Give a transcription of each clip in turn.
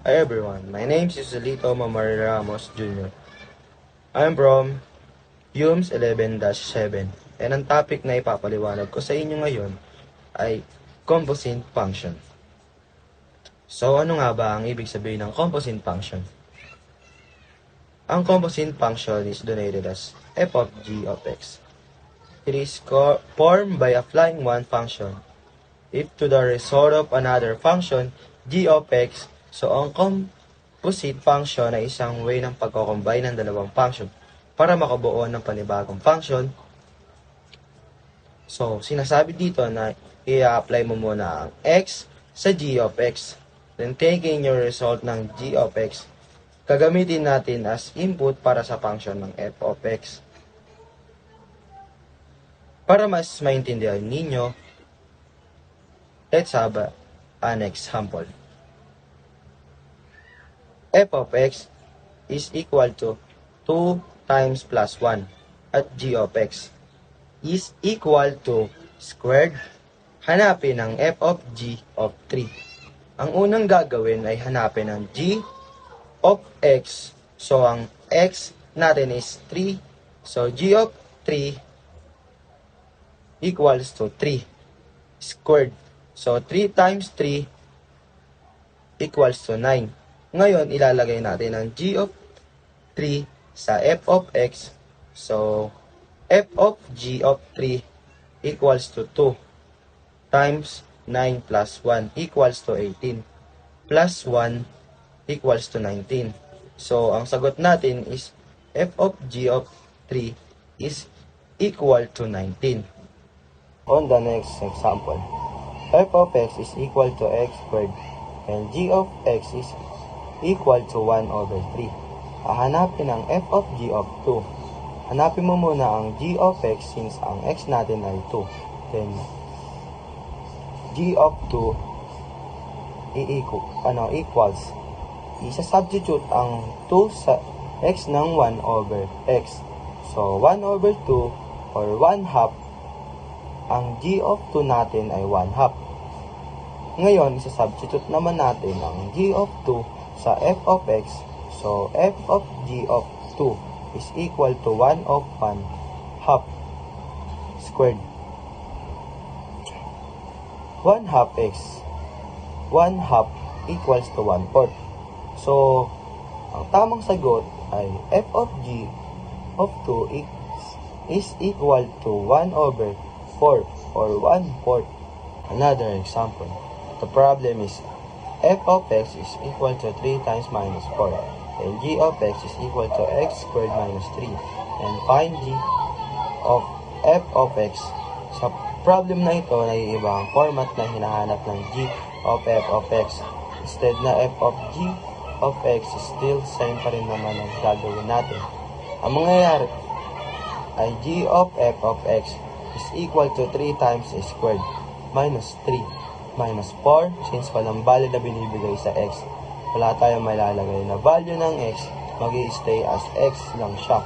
Hi everyone, my name is Joselito Mamari Ramos Jr. I'm from UMS 11-7 and ang topic na ipapaliwanag ko sa inyo ngayon ay composite function. So ano nga ba ang ibig sabihin ng composite function? Ang composite function is denoted as f of g of x. It is formed by applying one function if to the result of another function g of x. So ang composite function ay isang way ng pagko-combine ng dalawang function para makabuo ng panibagong function. So sinasabi dito na i-apply mo muna ang x sa g of x. Then taking your result ng g of x, gagamitin natin as input para sa function ng f of x. Para mas maintindihan ninyo, let's have an example. F of x is equal to 2 times plus 1 at g of x is equal to squared. Hanapin ang f of g of 3. Ang unang gagawin ay hanapin ang g of x. So, ang x natin is 3. So, g of 3 equals to 3 squared. So, 3 times 3 equals to 9. Ngayon, ilalagay natin ang g of 3 sa f of x. So, f of g of 3 equals to 2 times 9 plus 1 equals to 18 plus 1 equals to 19. So, ang sagot natin is f of g of 3 is equal to 19. On the next example, f of x is equal to x squared and g of x is equal to 1 over 3. Hahanapin ang f of g of 2. Hanapin mo muna ang g of x since ang x natin ay 2. Then, g of 2 equals. Isa-substitute ang 2 sa x ng 1 over x. So, 1 over 2 or 1 half. Ang g of 2 natin ay 1 half. Ngayon, isa-substitute naman natin ang g of 2 sa f of x. So, f of g of 2 is equal to 1 of 1 half squared. 1 half x. 1 half equals to 1/4. So, ang tamang sagot ay f of g of 2 is equal to 1 over 4 or 1/4. Another example. The problem is f of x is equal to 3 times minus 4 and g of x is equal to x squared minus 3 and find g of f of x. Sa problem na ito, naiiba ang format na hinahanap ng g of f of x. Instead na f of g of x is still same pa rin naman ang gagawin natin. Ang mangyayari ay g of f of x is equal to 3 times a squared minus 3 minus 4, since walang value na binibigay sa x, wala tayong malalagay na value ng x, mag-i-stay as x lang siya.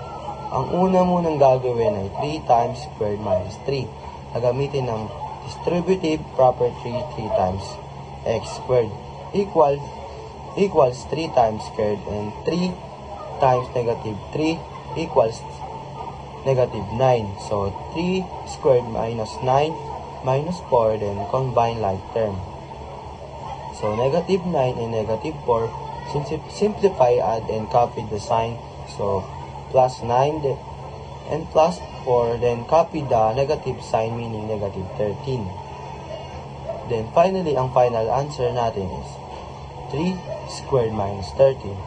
Ang una munang gagawin ay 3 times squared minus 3. Gagamitin ng distributive property 3 times x squared equals 3 times squared and 3 times negative 3 equals negative 9. So, 3 squared minus 9 minus 4, then combine like term. So, negative 9 and negative 4, simplify, add, and copy the sign. So, plus 9 and plus 4, then copy the negative sign, meaning negative 13. Then, finally, ang final answer natin is 3 squared minus 13.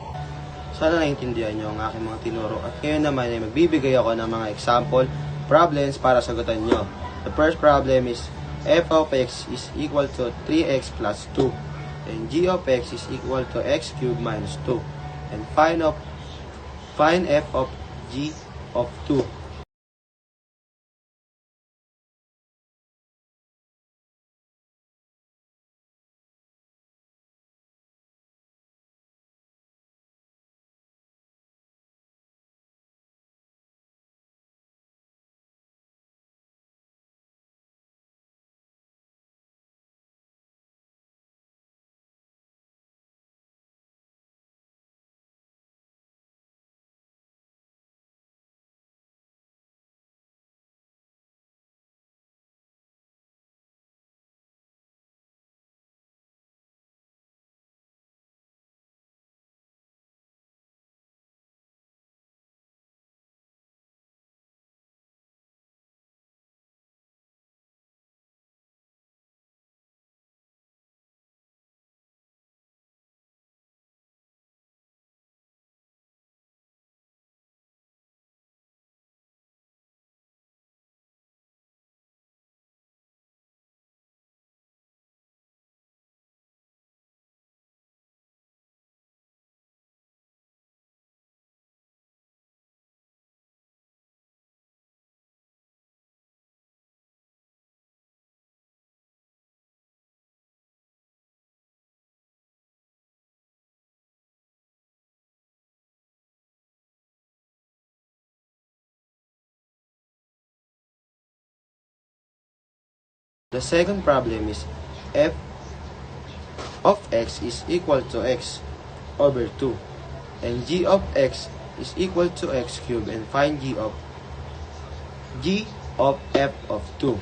Sana naintindihan nyo ang aking mga tinuro. At ngayon naman ay magbibigay ako ng mga example problems para sagutan nyo. The first problem is f of x is equal to 3x plus 2 and g of x is equal to x cubed minus 2 and find f of g of 2. The second problem is f of x is equal to x over 2 and g of x is equal to x cubed, and find g of f of 2.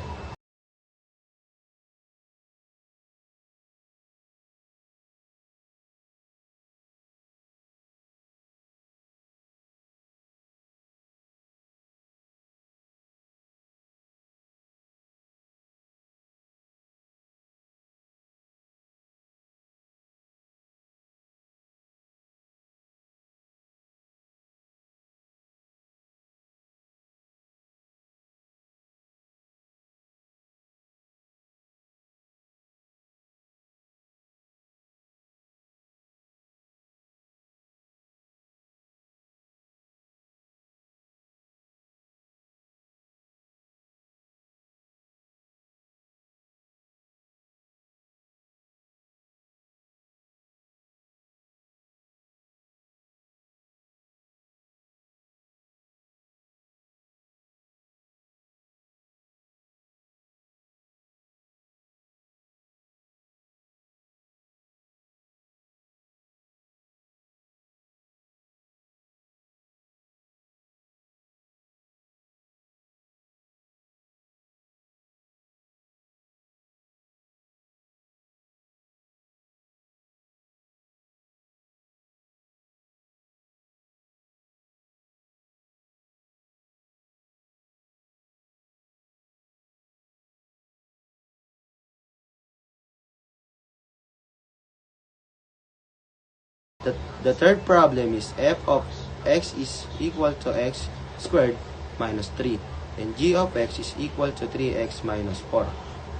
The third problem is f of x is equal to x squared minus 3 and g of x is equal to 3x minus 4.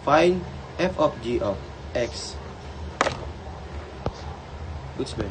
Find f of g of x. Goods ba?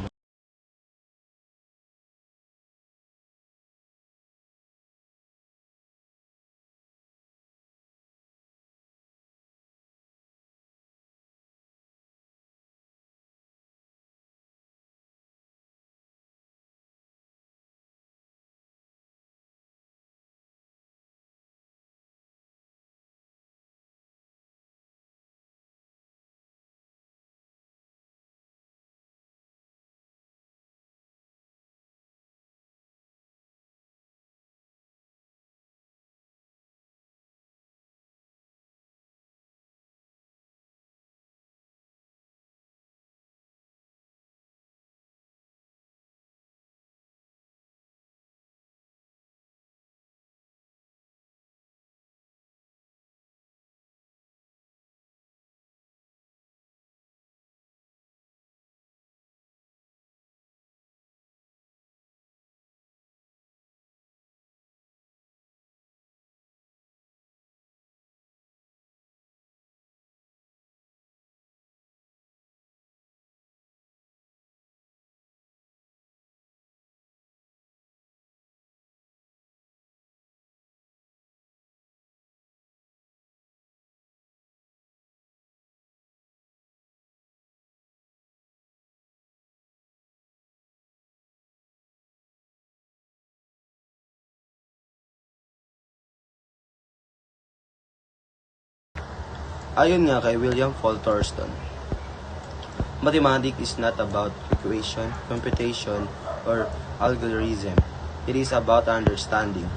Ayon nga kay William Fall Thurston, mathematics is not about equation, computation, or algorithm. It is about understanding.